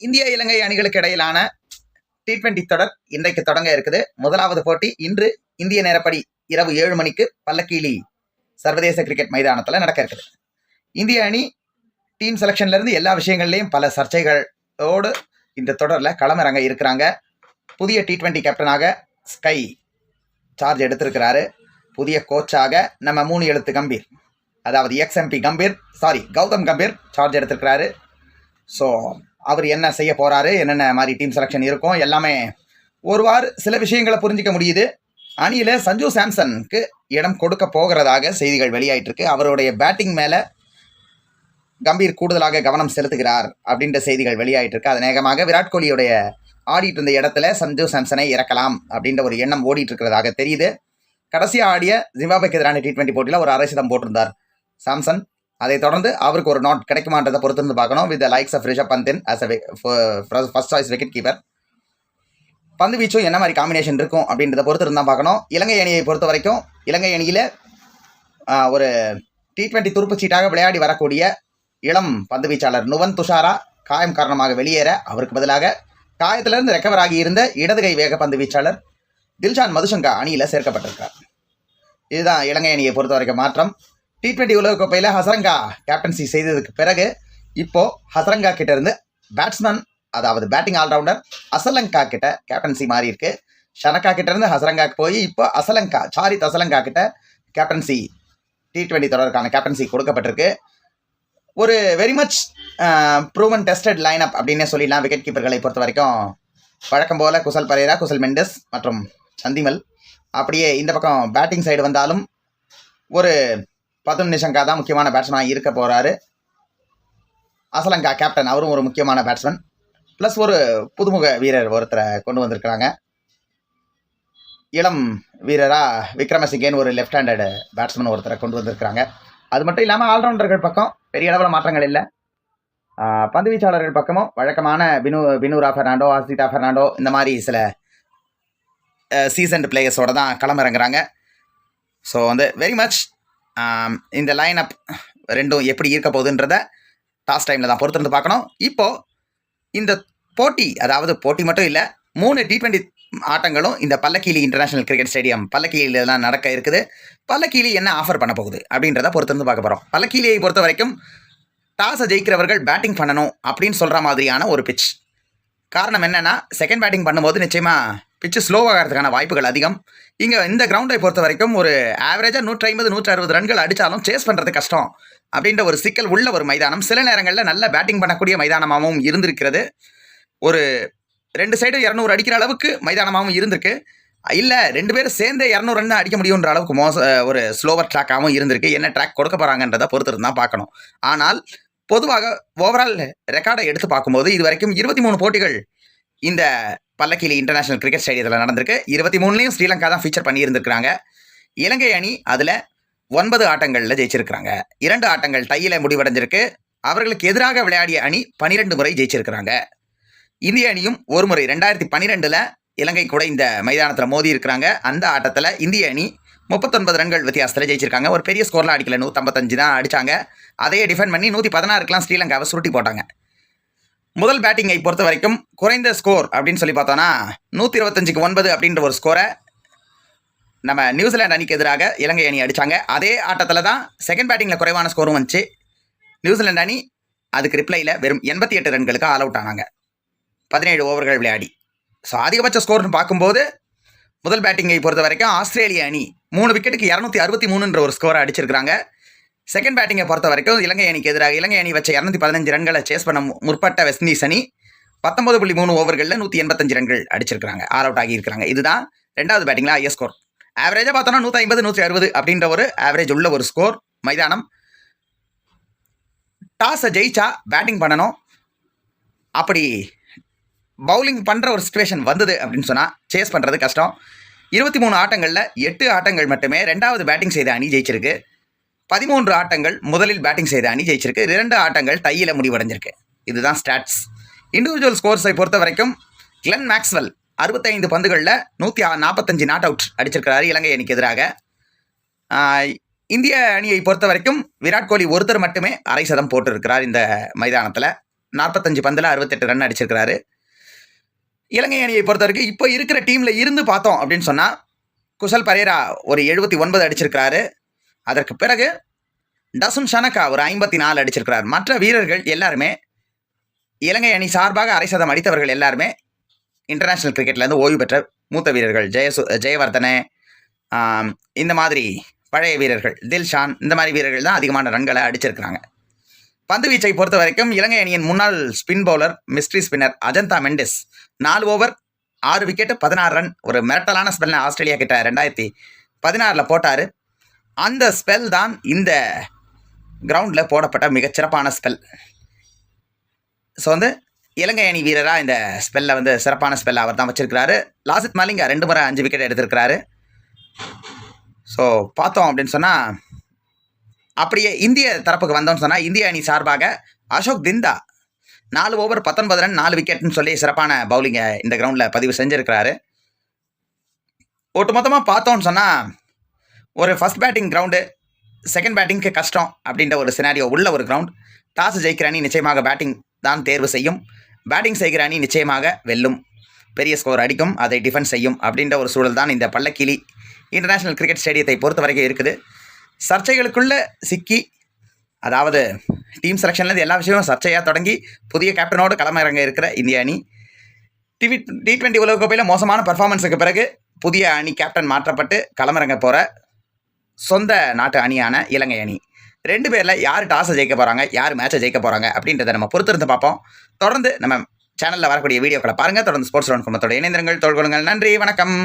இந்திய இலங்கை அணிகளுக்கு இடையிலான T20 தொடர் இன்றைக்கு தொடங்க இருக்குது. முதலாவது போட்டி இன்று இந்திய நேரப்படி இரவு 7 மணிக்கு பல்லக்கீலி சர்வதேச கிரிக்கெட் மைதானத்தில் நடக்க இருக்குது. இந்திய அணி டீம் செலக்ஷன்ல இருந்து எல்லா விஷயங்கள்லையும் பல சர்ச்சைகளோடு இந்த தொடரில் களமிறங்க இருக்கிறாங்க. புதிய T20 கேப்டனாக ஸ்கை சார்ஜ் எடுத்திருக்கிறாரு. புதிய கோச்சாக நம்ம 3 எழுத்து கம்பீர், அதாவது கௌதம் கம்பீர் சார்ஜ் எடுத்திருக்கிறாரு. ஸோ அவர் என்ன செய்ய போறாரு, என்னென்ன மாதிரி டீம் செலக்ஷன் இருக்கும், எல்லாமே ஒருவாறு சில விஷயங்களை புரிஞ்சிக்க முடியுது. அணியில சஞ்சு சாம்சனுக்கு இடம் கொடுக்க போகிறதாக செய்திகள் வெளியாயிட்டு இருக்கு. அவருடைய பேட்டிங் மேல கம்பீர் கூடுதலாக கவனம் செலுத்துகிறார் அப்படின்ற செய்திகள் வெளியாயிட்டு இருக்கு. அது நேகமாக விராட் கோலியுடைய ஆடிட்டு இருந்த இடத்துல சஞ்சு சாம்சனை இறக்கலாம் அப்படின்ற ஒரு எண்ணம் ஓடிட்டு இருக்கிறதாக தெரியுது. கடைசியாக ஆடிய ஜிம்பாப்வேக்கு எதிரான T20 போட்டியில் ஒரு 1/2 சதம் போட்டிருந்தார் சாம்சன். அதை தொடர்ந்து அவருக்கு ஒரு நாட் கிடைக்குமான்றதை பொறுத்திருந்து பார்க்கணும். வித் லைக்ஸ் ஆஃப் ரிஷப் பந்தின் as first choice wicket keeper. பந்து வீச்சும் என்ன மாதிரி காம்பினேஷன் இருக்கும் அப்படின்றத பொறுத்திருந்து தான் பார்க்கணும். இலங்கை அணியை பொறுத்த வரைக்கும் இலங்கை அணியில் ஒரு T20 துருப்புச்சீட்டாக விளையாடி வரக்கூடிய இளம் பந்து வீச்சாளர் நுவன் துஷாரா காயம் காரணமாக வெளியேற அவருக்கு பதிலாக காயத்திலிருந்து ரெக்கவர் ஆகி இருந்த இடதுகை வேக பந்து வீச்சாளர் தில்ஷான் மதுசங்கா அணியில் சேர்க்கப்பட்டிருக்கார். இதுதான் இலங்கை அணியை பொறுத்த வரைக்கும் மாற்றம். T20 உலகக்கோப்பையில் ஹசரங்கா கேப்டன்சி செய்ததுக்கு பிறகு இப்போ ஹசரங்கா கிட்ட இருந்து பேட்ஸ்மேன், அதாவது பேட்டிங் ஆல்ரவுண்டர் அசலங்கா கிட்ட கேப்டன்சி மாறி இருக்கு. ஷனக்கா கிட்ட இருந்து ஹசரங்காக்கு போய் இப்போ சாரித் அசலங்கா கிட்ட கேப்டன்சி T20 தொடருக்கான கேப்டன்சி கொடுக்கப்பட்டிருக்கு. ஒரு very much proven tested line up அப்படின்னே சொல்லிடலாம். விக்கெட் கீப்பர்களை பொறுத்த வரைக்கும் வழக்கம் போல குசல் பரேரா, குசல் மெண்டஸ் மற்றும் சந்திமல். அப்படியே இந்த பக்கம் பேட்டிங் சைடு வந்தாலும் ஒரு பதும் நிஷங்கா தான் முக்கியமான பேட்ஸ்மேனாக இருக்க போகிறாரு. அசலங்கா கேப்டன், அவரும் ஒரு முக்கியமான பேட்ஸ்மேன். ப்ளஸ் ஒரு புதுமுக வீரர் ஒருத்தரை கொண்டு வந்திருக்கிறாங்க. இளம் வீரராக விக்ரமசிங்கேன்னு ஒரு லெஃப்ட் ஹேண்டட் பேட்ஸ்மேன் ஒருத்தரை கொண்டு வந்திருக்கிறாங்க. அது மட்டும் இல்லாமல் ஆல்ரவுண்டர்கள் பக்கம் பெரிய அளவில் மாற்றங்கள் இல்லை. பந்து வீச்சாளர்கள் பக்கமும் வழக்கமான பினூரா பெர்னாண்டோ, ஆசிட்டா பெர்னாண்டோ இந்த மாதிரி சில சீசன்டு பிளேயர்ஸோடு தான் களமிறங்குறாங்க. ஸோ வெரி மச் இந்த லைன் அப் ரெண்டும் எப்படி இருக்க போகுதுன்றத டாஸ் டைமில் தான் பொறுத்திருந்து பார்க்கணும். இப்போது இந்த போட்டி, அதாவது போட்டி மட்டும் இல்லை, 3 T20 ஆட்டங்களும் இந்த பல்லக்கீலி இன்டர்நேஷனல் கிரிக்கெட் ஸ்டேடியம் பல்லக்கீலிலாம் நடக்க இருக்குது. பல்லக்கீலி என்ன ஆஃபர் பண்ண போகுது அப்படின்றத பொறுத்திருந்து பார்க்க போகிறோம். பல்லக்கீலியை பொறுத்த வரைக்கும் டாஸை ஜெயிக்கிறவர்கள் பேட்டிங் பண்ணணும் அப்படின்னு சொல்கிற மாதிரியான ஒரு பிச். காரணம் என்னென்னா, செகண்ட் பேட்டிங் பண்ணும்போது நிச்சயமாக பிச்சு ஸ்லோவாகிறதுக்கான வாய்ப்புகள் அதிகம். இங்கே இந்த கிரவுண்டை பொறுத்த வரைக்கும் ஒரு ஆவரேஜாக 150-160 ரன்கள் அடித்தாலும் சேஸ் பண்ணுறது கஷ்டம் அப்படின்ற ஒரு சிக்கல் உள்ள ஒரு மைதானம். சில நேரங்களில் நல்ல பேட்டிங் பண்ணக்கூடிய மைதானமாகவும் இருந்திருக்கிறது. ஒரு 2 சைடும் 200 அடிக்கிற அளவுக்கு மைதானமாகவும் இருந்திருக்கு. இல்லை 2 பேரும் சேர்ந்தே 200 ரன் அடிக்க முடியுன்ற அளவுக்கு ஒரு ஸ்லோவர் ட்ராக்காகவும் இருந்திருக்கு. என்ன ட்ராக் கொடுக்க போகிறாங்கன்றதை பொறுத்து தான் பார்க்கணும். ஆனால் பொதுவாக ஓவரால் ரெக்கார்டை எடுத்து பார்க்கும்போது இது வரைக்கும் 23 போட்டிகள் இந்த பல்லக்கீலி இன்டர்நேஷனல் கிரிக்கெட் ஸ்டேடியத்தில் நடந்திருக்கு. 23லையும் ஸ்ரீலங்கா தான் ஃபீச்சர் பண்ணி இருந்திருக்கிறாங்க. இலங்கை அணி அதில் 9 ஆட்டங்களில் ஜெயிச்சிருக்கிறாங்க. 2 ஆட்டங்கள் டையில் முடிவடைஞ்சிருக்கு. அவர்களுக்கு எதிராக விளையாடிய அணி 12 முறை ஜெயிச்சிருக்கிறாங்க. இந்திய அணியும் ஒரு முறை 2012 இலங்கை கூட இந்த மைதானத்தில் மோதி இருக்கிறாங்க. அந்த ஆட்டத்தில் இந்திய அணி 39 ரன்கள் வித்தியாசத்தில் ஜெயிச்சிருக்காங்க. ஒரு பெரிய ஸ்கோர்லாம் அடிக்கல, 155 தான் அடித்தாங்க. அதையே டிஃபெண்ட் பண்ணி 116க்கெலாம் ஸ்ரீலங்காவை சுருட்டி போட்டாங்க. முதல் பேட்டிங்கை பொறுத்த வரைக்கும் குறைந்த ஸ்கோர் அப்படின்னு சொல்லி பார்த்தோன்னா 125-9 அப்படின்ற ஒரு ஸ்கோரை நம்ம நியூசிலாந்து அணிக்கு எதிராக இலங்கை அணி அடித்தாங்க. அதே ஆட்டத்தில் தான் செகண்ட் பேட்டிங்கில் குறைவான ஸ்கோரும் வந்துச்சு. நியூசிலாந்து அணி அதுக்கு ரிப்ளையில் வெறும் 88 ரன்களுக்கு ஆல் அவுட் ஆனாங்க 17 ஓவர்கள் விளையாடி. ஸோ அதிகபட்ச ஸ்கோர்னு பார்க்கும்போது முதல் பேட்டிங்கை பொறுத்த வரைக்கும் ஆஸ்திரேலிய அணி 3 விக்கெட்டுக்கு 263ன்ற ஒரு ஸ்கோரை அடிச்சிருக்கிறாங்க. செகண்ட் பேட்டிங்கை பொறுத்த வரைக்கும் இலங்கை அணிக்கு எதிராக இலங்கை அணி வச்ச 215 ரன்களை சேஸ் பண்ண முற்பட்ட வெஸ்ட் இண்டீஸ் அணி 19.3 ஓவர்களில் 185 ரன்கள் அடிச்சிருக்கிறாங்க, ஆல் அவுட் ஆகியிருக்கிறாங்க. இதுதான் 2வது பேட்டிங்கில் ஹையஸ்ட் ஸ்கோர். ஆவரேஜாக பார்த்தோன்னா 150-160 அப்படின்ற ஒரு ஆவரேஜ் உள்ள ஒரு ஸ்கோர் மைதானம். டாஸை ஜெயிச்சா பேட்டிங் பண்ணணும். அப்படி பவுலிங் பண்ணுற ஒரு சிச்சுவேஷன் வந்தது அப்படின்னு சொன்னால் சேஸ் பண்ணுறது கஷ்டம். 23 ஆட்டங்களில் 8 ஆட்டங்கள் மட்டுமே 2வது பேட்டிங் செய்த அணி ஜெயிச்சிருக்கு. 13 ஆட்டங்கள் முதலில் பேட்டிங் செய்த அணி ஜெயிச்சிருக்கு. 2 ஆட்டங்கள் டையில் முடிவடைஞ்சிருக்கு. இதுதான் ஸ்டாட்ஸ். இண்டிவிஜுவல் ஸ்கோர்ஸை பொறுத்த வரைக்கும் கிளென் மேக்ஸ்வெல் 65 பந்துகளில் 145 நாட் அவுட் அடிச்சிருக்கிறாரு இலங்கை அணிக்கு எதிராக. இந்திய அணியை பொறுத்த வரைக்கும் விராட் கோலி ஒருத்தர் மட்டுமே 1/2 சதம் போட்டிருக்கிறார் இந்த மைதானத்தில். 45 பந்தில் 68 ரன் அடிச்சிருக்கிறாரு. இலங்கை அணியை பொறுத்த வரைக்கும் இப்போ இருக்கிற டீமில் இருந்து பார்த்தோம் அப்படின்னு சொன்னால் குசல் பரேரா ஒரு 79 அடிச்சிருக்கிறாரு. அதற்கு பிறகு டசுன் ஷனக்கா ஒரு 54 அடிச்சிருக்கிறார். மற்ற வீரர்கள் எல்லாருமே இலங்கை அணி சார்பாக அரை சதம் அடித்தவர்கள் எல்லாருமே இன்டர்நேஷ்னல் கிரிக்கெட்லேருந்து ஓய்வு பெற்ற மூத்த வீரர்கள். ஜெயவர்தனே, இந்த மாதிரி பழைய வீரர்கள், தில்ஷான், இந்த மாதிரி வீரர்கள் தான் அதிகமான ரன்களை அடிச்சிருக்கிறாங்க. பந்து வீச்சை பொறுத்த வரைக்கும் இலங்கை அணியின் முன்னாள் spin bowler mystery spinner Ajantha Mendis 4 over 6 wicket 16 run ஒரு மிரட்டலான ஸ்பெல் ஆஸ்திரேலியா கிட்ட 2016 போட்டார். அந்த ஸ்பெல் தான் இந்த கிரவுண்டில் போடப்பட்ட மிகச்சிறப்பான ஸ்பெல். ஸோ இலங்கை அணி வீரராக இந்த ஸ்பெல்லை சிறப்பான ஸ்பெல்லை அவர் தான் வச்சிருக்கிறாரு. லாசித் மாலிங்கா 2 முறை 5 விக்கெட் எடுத்திருக்கிறாரு. ஸோ பார்த்தோம் அப்படின்னு சொன்னால் அப்படியே இந்திய தரப்புக்கு வந்தோம்னு சொன்னால் இந்திய அணி சார்பாக அசோக் திந்தா 4 ஓவர் 19 ரன் 4 விக்கெட்னு சொல்லி சிறப்பான பவுலிங்கை இந்த கிரவுண்டில் பதிவு செஞ்சுருக்கிறாரு. ஒட்டுமொத்தமாக பார்த்தோம்னு சொன்னால் ஒரு ஃபஸ்ட் பேட்டிங் கிரவுண்டு, செகண்ட் பேட்டிங்க்கு கஷ்டம் அப்படின்ற ஒரு சினாரியோ உள்ள ஒரு கிரவுண்ட். டாஸ் ஜெயிக்கிற அணி நிச்சயமாக பேட்டிங் தான் தேர்வு செய்யும். பேட்டிங் செய்கிற அணி நிச்சயமாக வெல்லும், பெரிய ஸ்கோர் அடிக்கும், அதை டிஃபென்ஸ் செய்யும் அப்படின்ற ஒரு சூழல் தான் இந்த பள்ளக்கிளி இன்டர்நேஷ்னல் கிரிக்கெட் ஸ்டேடியத்தை பொறுத்த வரைக்கும் இருக்குது. சர்ச்சைகளுக்குள்ளே சிக்கி, அதாவது டீம் செலெக்ஷன்லேருந்து எல்லா விஷயமும் சர்ச்சையாக தொடங்கி புதிய கேப்டனோடு களமிறங்க இருக்கிற இந்திய அணி T20 உலகக்கோப்பையில் மோசமான பர்ஃபார்மன்ஸுக்கு பிறகு புதிய அணி கேப்டன் மாற்றப்பட்டு களமிறங்க போகிற சொந்த நாட்டு அணியான இலங்கை அணி. 2 பேரில் யார் டாஸை ஜெயிக்க போகிறாங்க, யார் மேட்சை ஜெயிக்க போகிறாங்க அப்படின்றத நம்ம பொறுத்திருந்து பார்ப்போம். தொடர்ந்து நம்ம சேனலில் வரக்கூடிய வீடியோக்களை பாருங்கள். தொடர்ந்து ஸ்போர்ட்ஸ் ரவுண்ட் குடும்பத்தோட இணைந்திருங்கள், தோள்கொள்ளுங்கள். நன்றி, வணக்கம்.